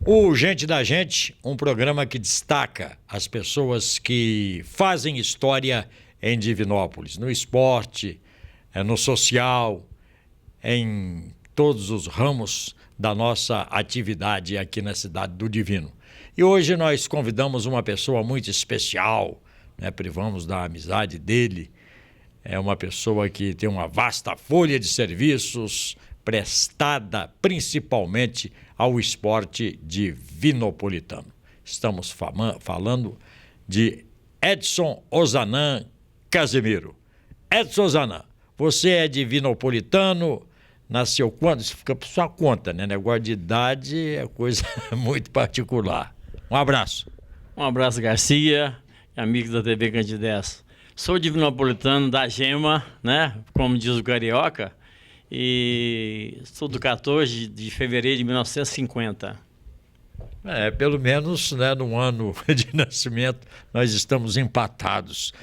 O Gente da Gente, um programa que destaca as pessoas que fazem história em Divinópolis, no esporte, no social, em todos os ramos da nossa atividade aqui na cidade do Divino. E hoje nós convidamos uma pessoa muito especial, privamos da amizade dele. É uma pessoa que tem uma vasta folha de serviços prestada principalmente ao esporte divinopolitano. Estamos falando de Edson Ozanam Casemiro. Edson Ozanam, você é divinopolitano, nasceu quando? Isso fica por sua conta, né? Negócio de idade é coisa muito particular. Um abraço. Um abraço, Garcia, amigo da TV Candidez. Sou divinopolitano da Gema, né? Como diz o carioca, e sou do 14 de fevereiro de 1950. Pelo menos, no ano de nascimento nós estamos empatados.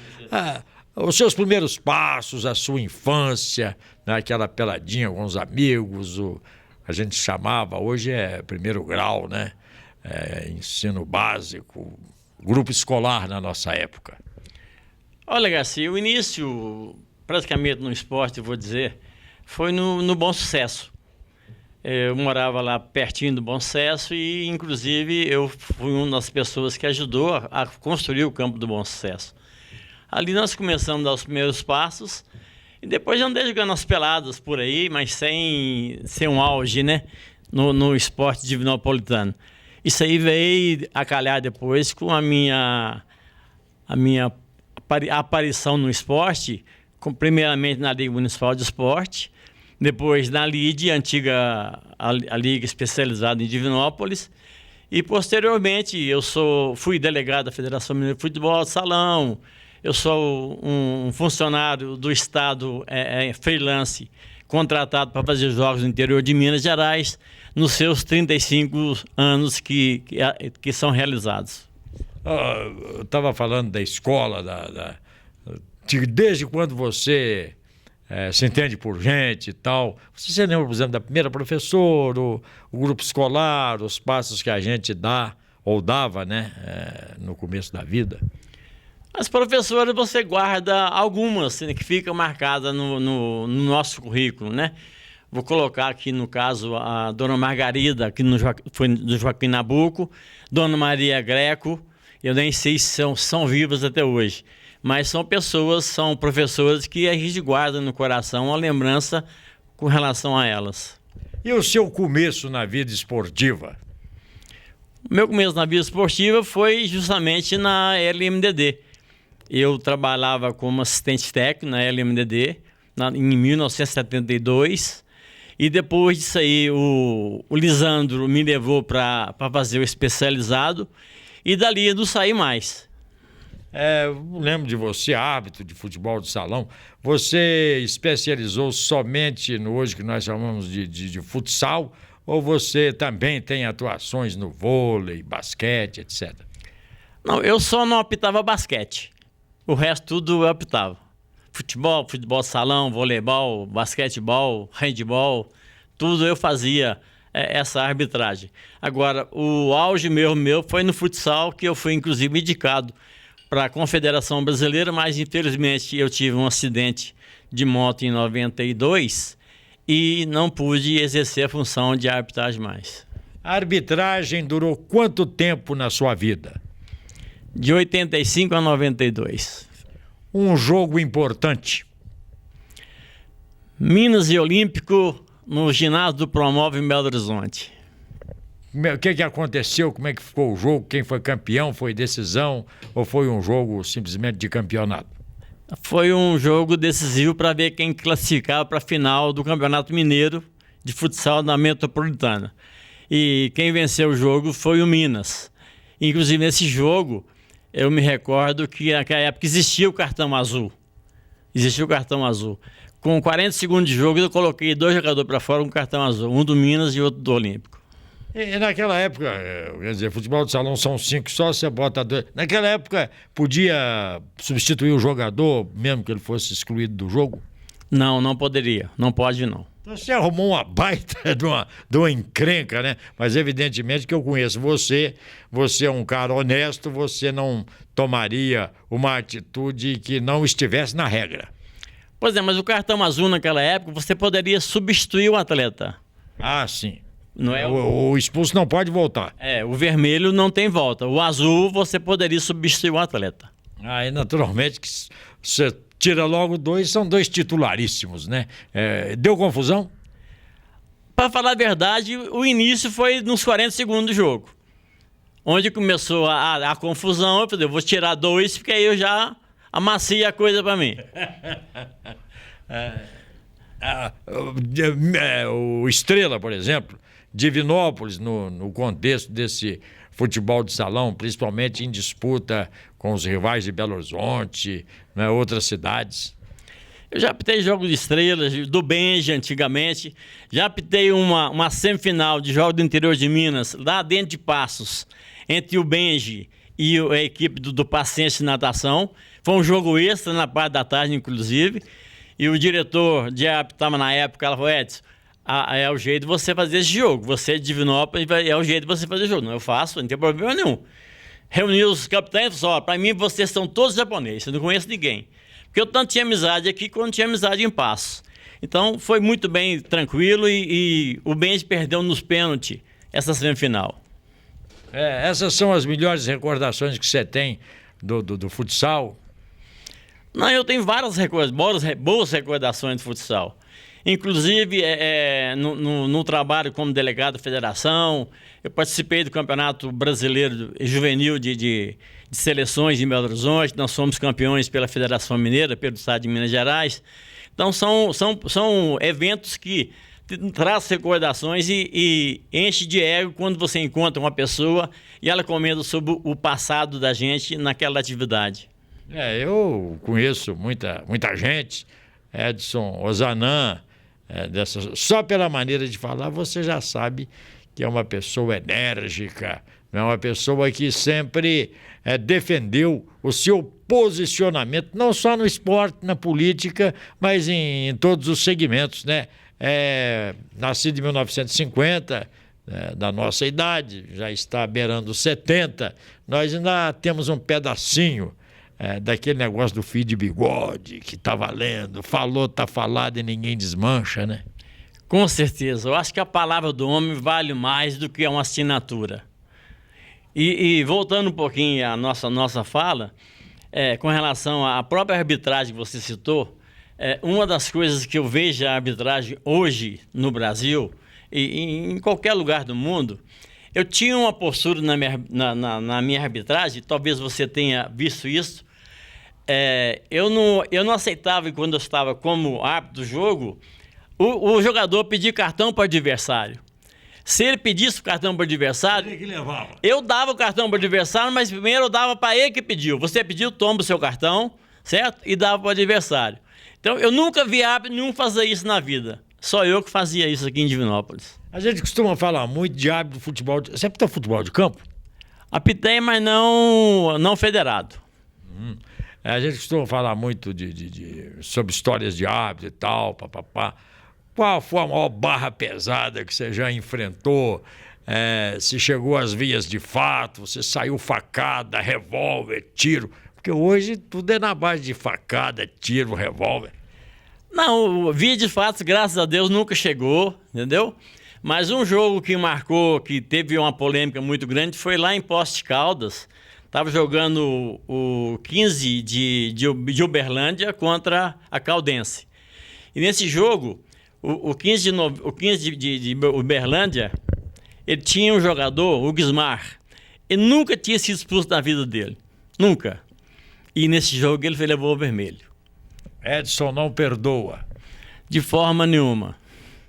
Os seus primeiros passos, a sua infância, aquela peladinha com os amigos, a gente chamava, hoje é primeiro grau, ensino básico, grupo escolar na nossa época. Olha, Garcia, o início, praticamente no esporte, eu vou dizer, foi no Bom Sucesso. Eu morava lá pertinho do Bom Sucesso e, inclusive, eu fui uma das pessoas que ajudou a construir o campo do Bom Sucesso. Ali nós começamos a dar os primeiros passos e depois andei jogando as peladas por aí, mas sem um auge, no esporte divinopolitano. Isso aí veio a calhar depois com a minha aparição no esporte, primeiramente na Liga Municipal de Esporte, depois na LIDE, a Liga Especializada em Divinópolis, e posteriormente fui delegado da Federação Mineira de Futebol de Salão, eu sou um funcionário do Estado freelance, contratado para fazer jogos no interior de Minas Gerais, nos seus 35 anos que são realizados. Eu estava falando da escola, desde quando você se entende por gente e tal. Você lembra, por exemplo, da primeira professora, o grupo escolar, os passos que a gente dá ou dava, no começo da vida? As professoras você guarda algumas que ficam marcadas no nosso currículo, Vou colocar aqui, no caso, a Dona Margarida, que foi do Joaquim Nabuco, Dona Maria Greco, eu nem sei se são vivas até hoje, mas são professoras que a gente guarda no coração uma lembrança com relação a elas. E o seu começo na vida esportiva? O meu começo na vida esportiva foi justamente na LMDD. Eu trabalhava como assistente técnico na LMDD em 1972 e depois disso aí o Lisandro me levou para fazer o especializado e dali eu não saí mais. Eu lembro de você, árbitro de futebol de salão. Você especializou somente no hoje que nós chamamos de futsal, ou você também tem atuações no vôlei, basquete, etc? Não, eu só não apitava basquete. O resto tudo eu apitava. Futebol de salão, voleibol, basquetebol, handebol, tudo eu fazia essa arbitragem. Agora, o auge meu foi no futsal, que eu fui inclusive indicado para a Confederação Brasileira, mas infelizmente eu tive um acidente de moto em 92 e não pude exercer a função de arbitragem mais. A arbitragem durou quanto tempo na sua vida? De 85 a 92. Um jogo importante? Minas e Olímpico, no ginásio do Promove em Belo Horizonte. O que aconteceu? Como é que ficou o jogo? Quem foi campeão? Foi decisão? Ou foi um jogo simplesmente de campeonato? Foi um jogo decisivo para ver quem classificava para a final do Campeonato Mineiro de Futsal na Metropolitana. E quem venceu o jogo foi o Minas. Inclusive, nesse jogo, eu me recordo que naquela época existia o cartão azul. Com 40 segundos de jogo, eu coloquei 2 jogadores para fora com cartão azul. Um do Minas e outro do Olímpico. E naquela época, quer dizer, futebol de salão são 5 só, você bota 2. Naquela época, podia substituir o jogador, mesmo que ele fosse excluído do jogo? Não, não poderia. Não pode, não. Então você arrumou uma baita de uma encrenca, né? Mas evidentemente que eu conheço você, você é um cara honesto, você não tomaria uma atitude que não estivesse na regra. Pois é, mas o cartão azul naquela época, você poderia substituir o atleta. Ah, sim. Não é O expulso não pode voltar. o vermelho não tem volta. O azul, você poderia substituir o atleta. Aí, naturalmente, que você tira logo dois, são dois titularíssimos, né? Deu confusão? Para falar a verdade, o início foi nos 40 segundos do jogo. Onde começou a confusão, eu falei, eu vou tirar dois, porque aí eu já amacia a coisa para mim. O Estrela, por exemplo, Divinópolis, no contexto desse futebol de salão, principalmente em disputa com os rivais de Belo Horizonte, né, outras cidades. Eu já apitei jogos de Estrelas, do Benji antigamente, já apitei uma semifinal de jogo do interior de Minas, lá dentro de Passos, entre o Benji e a equipe do Paciência de Natação. Foi um jogo extra na parte da tarde, inclusive, e o diretor de apitava na época, ela falou, Edson, é o jeito de você fazer esse jogo, você é de Divinópolis, é o jeito de você fazer o jogo. Não, eu faço, não tem problema nenhum. Reuni os capitães e falou, para mim vocês são todos japoneses, eu não conheço ninguém. Porque eu tanto tinha amizade aqui quanto tinha amizade em Passos. Então foi muito bem, tranquilo, e o Benji perdeu nos pênaltis essa semifinal. Essas são as melhores recordações que você tem do futsal? Não, eu tenho várias boas recordações de futsal. Inclusive, no trabalho como delegado da federação, eu participei do Campeonato Brasileiro Juvenil de seleções em Belo Horizonte, nós fomos campeões pela Federação Mineira, pelo Estado de Minas Gerais. Então, são eventos que trazem recordações e enche de ego quando você encontra uma pessoa e ela comenta sobre o passado da gente naquela atividade. Eu conheço muita gente, Edson Ozanam, só pela maneira de falar você já sabe que é uma pessoa enérgica, é uma pessoa que sempre defendeu o seu posicionamento, não só no esporte, na política, mas em todos os segmentos, né? Nascido em 1950, da nossa idade, já está beirando 70, nós ainda temos um pedacinho daquele negócio do fio de bigode, que tá valendo, falou, tá falado e ninguém desmancha, né? Com certeza, eu acho que a palavra do homem vale mais do que uma assinatura. E voltando um pouquinho à nossa fala, com relação à própria arbitragem que você citou, uma das coisas que eu vejo a arbitragem hoje no Brasil e em qualquer lugar do mundo, eu tinha uma postura na minha arbitragem, talvez você tenha visto isso. Eu não aceitava, quando eu estava como árbitro do jogo, o jogador pedir cartão para o adversário. Se ele pedisse o cartão para o adversário, Ele que levava. eu dava o cartão para o adversário, mas primeiro eu dava para ele que pediu. Você pediu, toma o seu cartão, certo? E dava para o adversário. Então, eu nunca vi árbitro nenhum fazer isso na vida. Só eu que fazia isso aqui em Divinópolis. A gente costuma falar muito de árbitro de futebol. Você apitou futebol de campo? Apitei, mas não federado. A gente costuma falar muito sobre histórias de árbitro e tal, papapá. Qual foi a maior barra pesada que você já enfrentou? Se chegou às vias de fato, você saiu facada, revólver, tiro? Porque hoje tudo é na base de facada, tiro, revólver. Não, via de fato, graças a Deus, nunca chegou, entendeu? Mas um jogo que marcou, que teve uma polêmica muito grande, foi lá em Poços de Caldas. Estava jogando o 15 de Uberlândia contra a Caldense. E nesse jogo, o 15 de Uberlândia, ele tinha um jogador, o Guismar. Ele nunca tinha sido expulso da vida dele. Nunca. E nesse jogo ele levou o vermelho. Edson não perdoa. De forma nenhuma.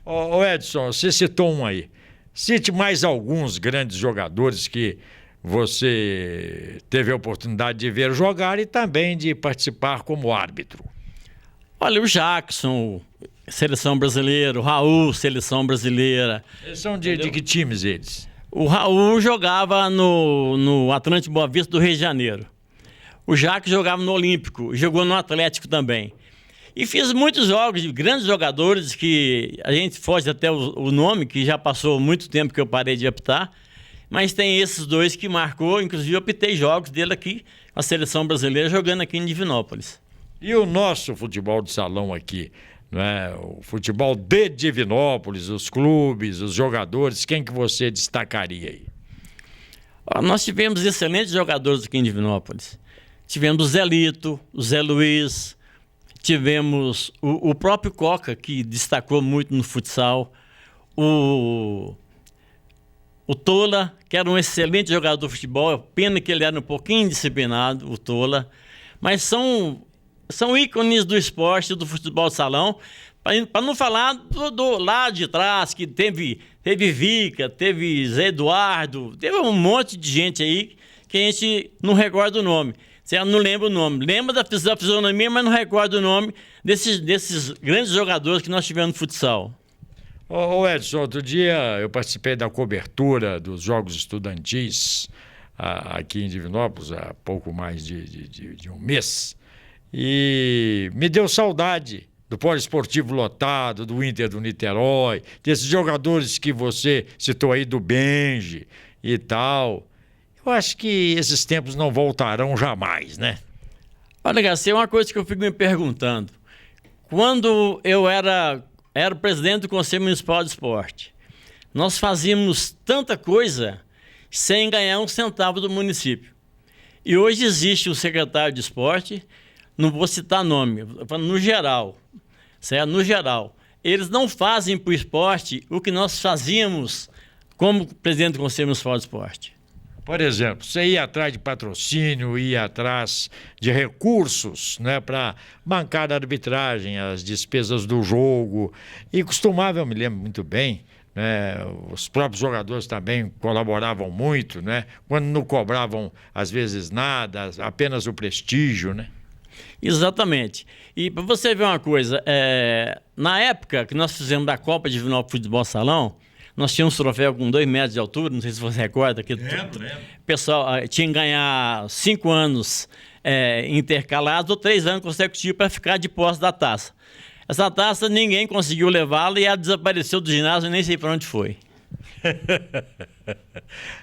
Ô Edson, você citou um aí. Cite mais alguns grandes jogadores que você teve a oportunidade de ver jogar e também de participar como árbitro. Olha, o Jackson, seleção brasileira, o Raul, seleção brasileira. Eles são de que times eles? O Raul jogava no Atlântico Boa Vista do Rio de Janeiro. O Jackson jogava no Olímpico, jogou no Atlético também. E fiz muitos jogos de grandes jogadores que a gente foge até o nome, que já passou muito tempo que eu parei de apitar, mas tem esses dois que marcou, inclusive eu apitei jogos dele aqui, a seleção brasileira jogando aqui em Divinópolis. E o nosso futebol de salão aqui, não é? O futebol de Divinópolis, os clubes, os jogadores, quem que você destacaria aí? Nós tivemos excelentes jogadores aqui em Divinópolis. Tivemos o Zé Lito, o Zé Luiz, tivemos o próprio Coca, que destacou muito no futsal, o Tola, que era um excelente jogador de futebol, pena que ele era um pouquinho indisciplinado, o Tola, mas são ícones do esporte, do futebol de salão, para não falar do lado de trás, que teve Vica, teve Zé Eduardo, teve um monte de gente aí que a gente não recorda o nome. Você não lembra o nome. Lembra da fisionomia, mas não recorda o nome desses grandes jogadores que nós tivemos no futsal. Ô Edson, outro dia eu participei da cobertura dos Jogos Estudantis aqui em Divinópolis, há pouco mais de um mês, e me deu saudade do poliesportivo lotado, do Inter do Niterói, desses jogadores que você citou aí, do Benji e tal. Eu acho que esses tempos não voltarão jamais, né? Olha, Garcia, uma coisa que eu fico me perguntando. Quando eu era presidente do Conselho Municipal de Esporte, nós fazíamos tanta coisa sem ganhar um centavo do município. E hoje existe o secretário de esporte, não vou citar nome, no geral, certo? No geral, eles não fazem para o esporte o que nós fazíamos como presidente do Conselho Municipal de Esporte. Por exemplo, você ia atrás de patrocínio, ia atrás de recursos, né, para bancar a arbitragem, as despesas do jogo. E costumava, eu me lembro muito bem, né, os próprios jogadores também colaboravam muito, né, quando não cobravam, às vezes, nada, apenas o prestígio, né? Exatamente. E para você ver uma coisa, na época que nós fizemos da Copa de Divinópolis Futebol Salão, nós tínhamos um troféu com 2 metros de altura, não sei se você recorda. Lembro. O pessoal tinha que ganhar 5 anos intercalados ou 3 anos consecutivos para ficar de posse da taça. Essa taça ninguém conseguiu levá-la e ela desapareceu do ginásio, nem sei para onde foi.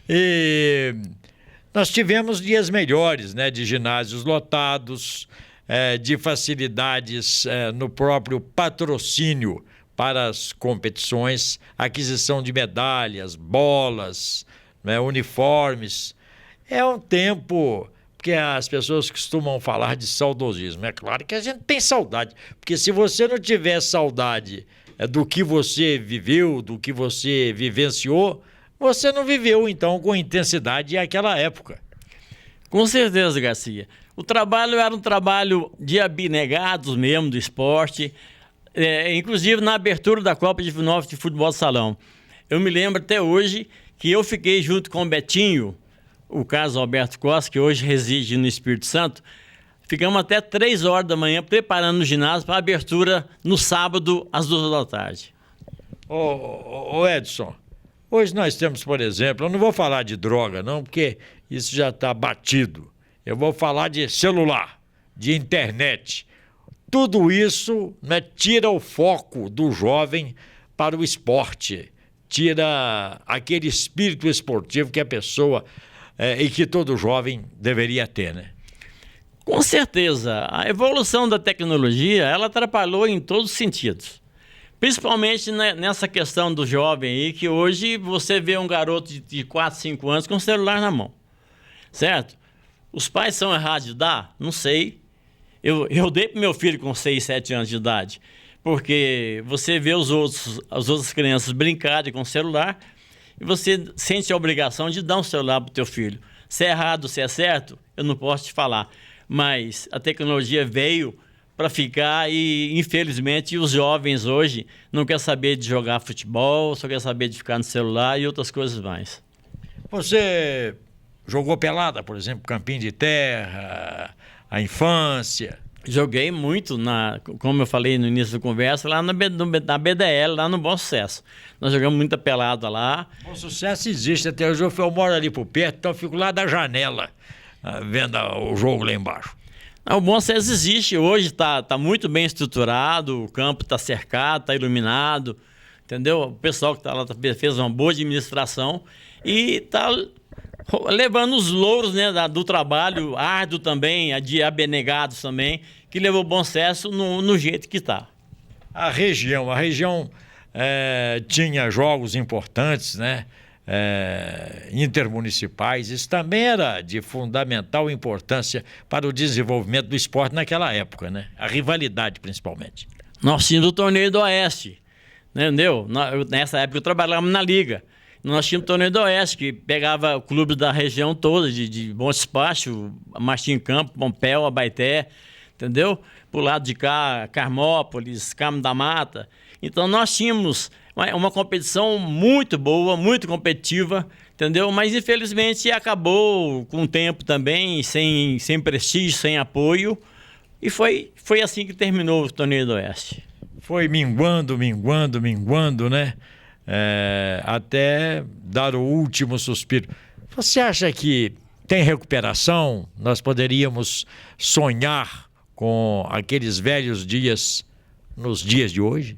E nós tivemos dias melhores, né, de ginásios lotados, de facilidades no próprio patrocínio para as competições, aquisição de medalhas, bolas, né, uniformes. É um tempo que as pessoas costumam falar de saudosismo. É claro que a gente tem saudade, porque se você não tiver saudade do que você viveu, do que você vivenciou, você não viveu, então, com intensidade aquela época. Com certeza, Garcia. O trabalho era um trabalho de abnegados mesmo do esporte. Inclusive na abertura da Copa de Divinópolis de Futebol de Salão. Eu me lembro até hoje que eu fiquei junto com o Betinho, o Carlos Alberto Costa, que hoje reside no Espírito Santo, ficamos até 3 horas da manhã preparando o ginásio para a abertura no sábado às 2 da tarde. Ô Edson, hoje nós temos, por exemplo, eu não vou falar de droga não, porque isso já está batido. Eu vou falar de celular, de internet. Tudo isso, né, tira o foco do jovem para o esporte, tira aquele espírito esportivo que a pessoa e que todo jovem deveria ter, né? Com certeza. A evolução da tecnologia, ela atrapalhou em todos os sentidos. Principalmente nessa questão do jovem aí, que hoje você vê um garoto de 4, 5 anos com o celular na mão, certo? Os pais são errados de dar? Não sei. Eu dei para meu filho com 6, 7 anos de idade, porque você vê as outras crianças brincarem com o celular e você sente a obrigação de dar um celular para o teu filho. Se é errado, se é certo, eu não posso te falar. Mas a tecnologia veio para ficar e, infelizmente, os jovens hoje não querem saber de jogar futebol, só querem saber de ficar no celular e outras coisas mais. Você jogou pelada, por exemplo, campinho de terra, a infância? Joguei muito, como eu falei no início da conversa, lá na BDL, lá no Bom Sucesso. Nós jogamos muita pelada lá. Bom Sucesso existe até hoje. Eu moro ali por perto, então eu fico lá da janela, vendo o jogo lá embaixo. O Bom Sucesso existe, hoje está muito bem estruturado, o campo está cercado, está iluminado, entendeu? O pessoal que está lá fez uma boa administração e está levando os louros, né, do trabalho árduo também, de abnegados também, que levou o Bom Sucesso no jeito que está. A região tinha jogos importantes, né? Intermunicipais, isso também era de fundamental importância para o desenvolvimento do esporte naquela época, né? A rivalidade, principalmente. Nós tínhamos o Torneio do Oeste, né, entendeu? Nessa época eu trabalhava na Liga. Nós tínhamos o Torneio do Oeste, que pegava clubes da região toda, de Bom Despacho, Martim Campo, Pompéu, Abaeté, entendeu? Por lado de cá, Carmópolis, Carmo da Mata. Então nós tínhamos uma competição muito boa, muito competitiva, entendeu? Mas infelizmente acabou com o tempo também, sem prestígio, sem apoio. E foi assim que terminou o Torneio do Oeste. Foi minguando, né? Até dar o último suspiro. Você acha que tem recuperação? Nós poderíamos sonhar com aqueles velhos dias nos dias de hoje?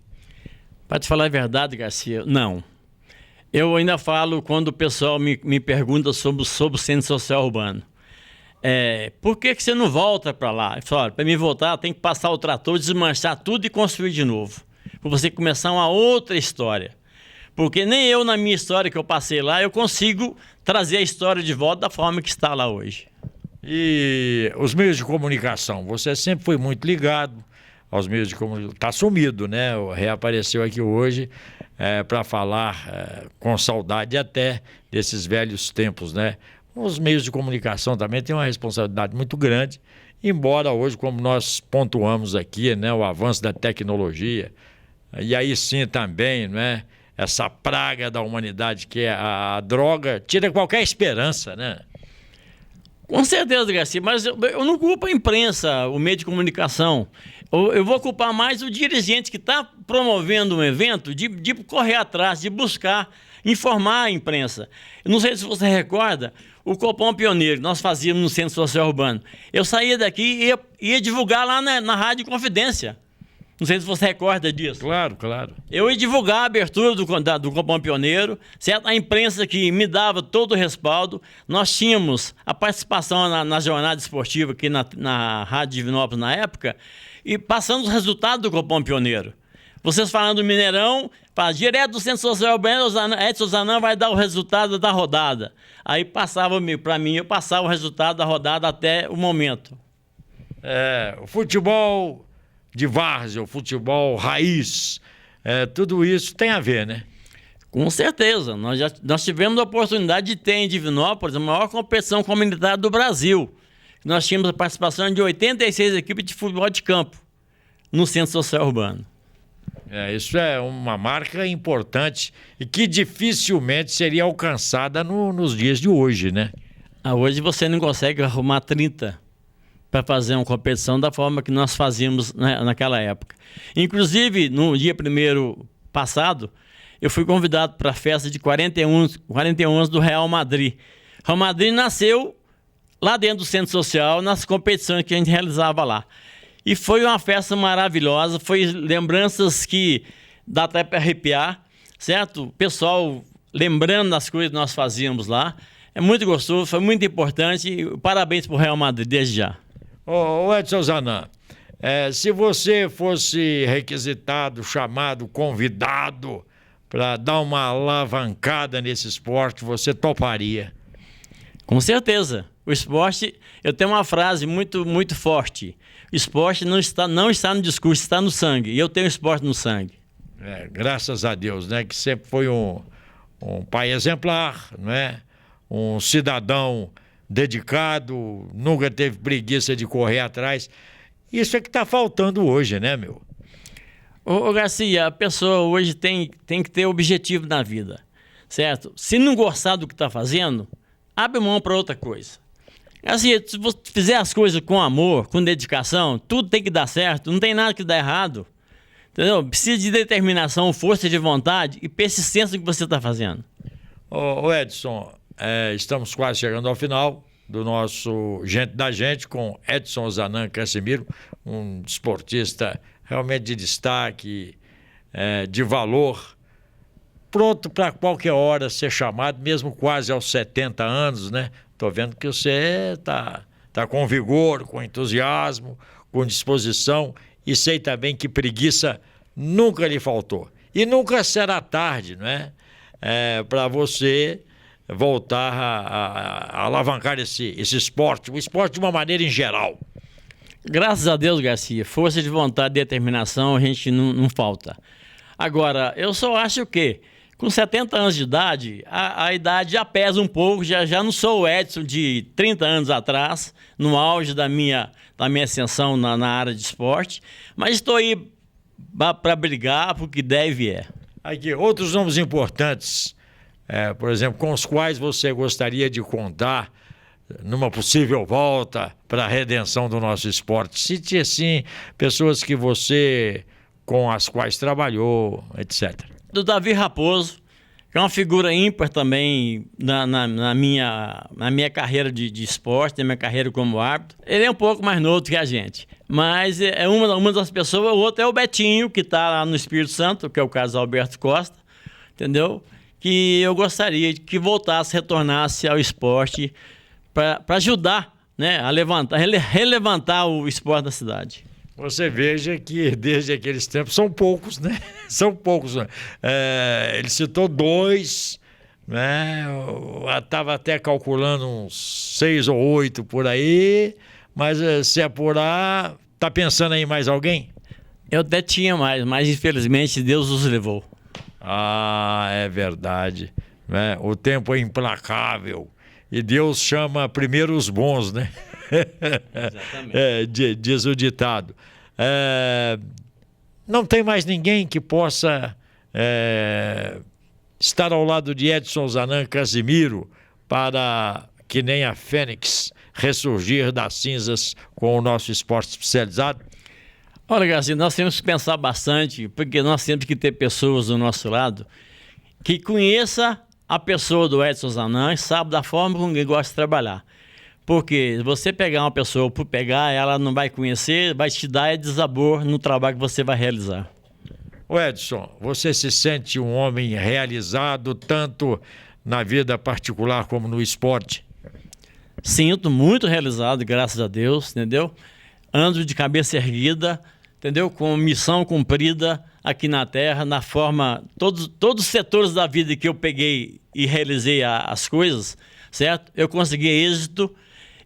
Para te falar a verdade, Garcia, não. Eu ainda falo quando o pessoal me pergunta sobre o Centro Social Urbano. Por que você não volta para lá? Eu falo, para mim voltar, tem que passar o trator, desmanchar tudo e construir de novo. Para você começar uma outra história. Porque nem eu, na minha história que eu passei lá, eu consigo trazer a história de volta da forma que está lá hoje. E os meios de comunicação? Você sempre foi muito ligado aos meios de comunicação. Está sumido, né? Reapareceu aqui hoje para falar com saudade até desses velhos tempos, né? Os meios de comunicação também têm uma responsabilidade muito grande, embora hoje, como nós pontuamos aqui, né, o avanço da tecnologia, e aí sim também, né, essa praga da humanidade que é a droga, tira qualquer esperança, né? Com certeza, Garcia, mas eu não culpo a imprensa, o meio de comunicação. Eu vou culpar mais o dirigente que está promovendo um evento de correr atrás, de buscar informar a imprensa. Eu não sei se você recorda, o Copom Pioneiro, nós fazíamos no Centro Social Urbano. Eu saía daqui e ia divulgar lá na Rádio Confidência. Não sei se você recorda disso. Claro, claro. Eu ia divulgar a abertura do Copom Pioneiro, certo? A imprensa que me dava todo o respaldo. Nós tínhamos a participação na jornada esportiva aqui na Rádio Divinópolis na época, e passando os resultados do Copom Pioneiro. Vocês falando do Mineirão, direto do Centro Social Urbano, Edson Zanan vai dar o resultado da rodada. Aí passava para mim, eu passava o resultado da rodada até o momento. O futebol de várzea, o futebol raiz, tudo isso tem a ver, né? Com certeza. Nós tivemos a oportunidade de ter em Divinópolis a maior competição comunitária do Brasil. Nós tínhamos a participação de 86 equipes de futebol de campo no Centro Social Urbano. Isso é uma marca importante e que dificilmente seria alcançada nos dias de hoje, né? Hoje você não consegue arrumar 30 para fazer uma competição da forma que nós fazíamos naquela época. Inclusive, no dia 1º passado, eu fui convidado para a festa de 41 anos do Real Madrid. O Real Madrid nasceu lá dentro do Centro Social, nas competições que a gente realizava lá. E foi uma festa maravilhosa, foi lembranças que dá até para arrepiar, certo? O pessoal lembrando das coisas que nós fazíamos lá. É muito gostoso, foi muito importante. Parabéns para o Real Madrid, desde já. Ô Edson Zanan, se você fosse requisitado, chamado, convidado para dar uma alavancada nesse esporte, você toparia? Com certeza. O esporte, eu tenho uma frase muito, muito forte. O esporte não está no discurso, está no sangue. E eu tenho esporte no sangue. Graças a Deus, né? Que sempre foi um pai exemplar, né? Um cidadão dedicado, nunca teve preguiça de correr atrás. Isso é que está faltando hoje, né, meu? Ô Garcia, a pessoa hoje tem que ter objetivo na vida, certo? Se não gostar do que está fazendo, abre mão para outra coisa. Assim, se você fizer as coisas com amor, com dedicação, tudo tem que dar certo, não tem nada que dar errado. Entendeu? Precisa de determinação, força de vontade e persistência no que você está fazendo. Ô Edson, estamos quase chegando ao final. do nosso Gente da Gente com Edson Ozanan Casimiro, um desportista realmente de destaque, de valor, pronto para qualquer hora ser chamado, mesmo quase aos 70 anos, né? Estou vendo que você tá com vigor, com entusiasmo, com disposição, e sei também que preguiça nunca lhe faltou. E nunca será tarde, não é? Para você voltar a alavancar esse esporte, o esporte de uma maneira em geral. Graças a Deus, Garcia, força de vontade e determinação a gente não falta. Agora, eu só acho que com 70 anos de idade, a idade já pesa um pouco, já não sou o Edson de 30 anos atrás, no auge da minha ascensão na área de esporte, mas estou aí para brigar por que deve é. Aqui, outros nomes importantes, por exemplo, com os quais você gostaria de contar numa possível volta para a redenção do nosso esporte. Cite, assim, pessoas que você, com as quais trabalhou, etc. Do Davi Raposo, que é uma figura ímpar também na minha carreira de esporte, na minha carreira como árbitro. Ele é um pouco mais novo que a gente, mas é uma das pessoas. O outro é o Betinho, que está lá no Espírito Santo, que é o caso do Alberto Costa, entendeu? Que eu gostaria que voltasse, retornasse ao esporte para ajudar, né, a relevantar o esporte da cidade. Você veja que desde aqueles tempos são poucos, né? São poucos. Ele citou 2, né? Eu estava até calculando uns 6 ou 8 por aí, mas se apurar, está pensando em mais alguém? Eu até tinha mais, mas infelizmente Deus os levou. Ah, é verdade, né? O tempo é implacável e Deus chama primeiro os bons, né? Exatamente. Diz o ditado. Não tem mais ninguém que possa estar ao lado de Edson Ozanan Casimiro para, que nem a Fênix, ressurgir das cinzas com o nosso esporte especializado? Olha, Garcia, nós temos que pensar bastante, porque nós temos que ter pessoas do nosso lado que conheça a pessoa do Edson Ozanan e sabe da forma como ele gosta de trabalhar. Porque se você pegar uma pessoa por pegar, ela não vai conhecer, vai te dar desabor no trabalho que você vai realizar. O Edson, você se sente um homem realizado tanto na vida particular como no esporte? Sinto muito realizado, graças a Deus, entendeu? Ando de cabeça erguida, entendeu? Com missão cumprida aqui na Terra, na forma... Todos os setores da vida que eu peguei e realizei as coisas, certo? Eu consegui êxito.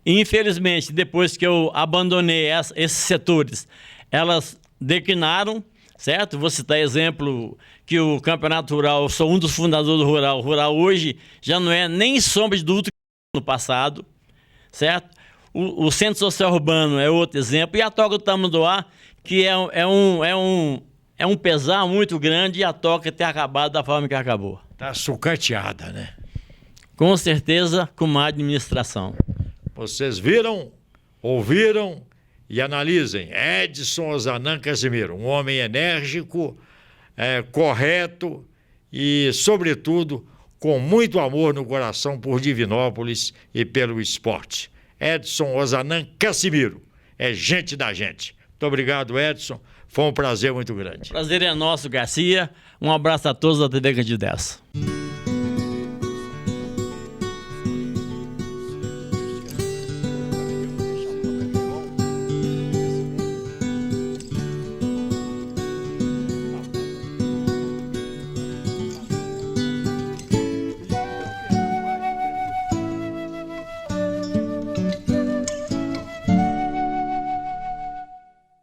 Infelizmente, depois que eu abandonei esses setores, elas declinaram, certo? Vou citar exemplo que o Campeonato Rural, eu sou um dos fundadores do Rural. O Rural hoje já não é nem sombra de dúvida no passado, certo? O Centro Social Urbano é outro exemplo. E a Toca do Tamanduá, que é um pesar muito grande, e a Toca ter acabado da forma que acabou. Está sucateada, né? Com certeza, com má administração. Vocês viram, ouviram e analisem. Edson Ozanan Casimiro, um homem enérgico, correto e, sobretudo, com muito amor no coração por Divinópolis e pelo esporte. Edson Ozanan Casimiro, é gente da gente. Muito obrigado, Edson. Foi um prazer muito grande. Prazer é nosso, Garcia. Um abraço a todos da TV Candidez.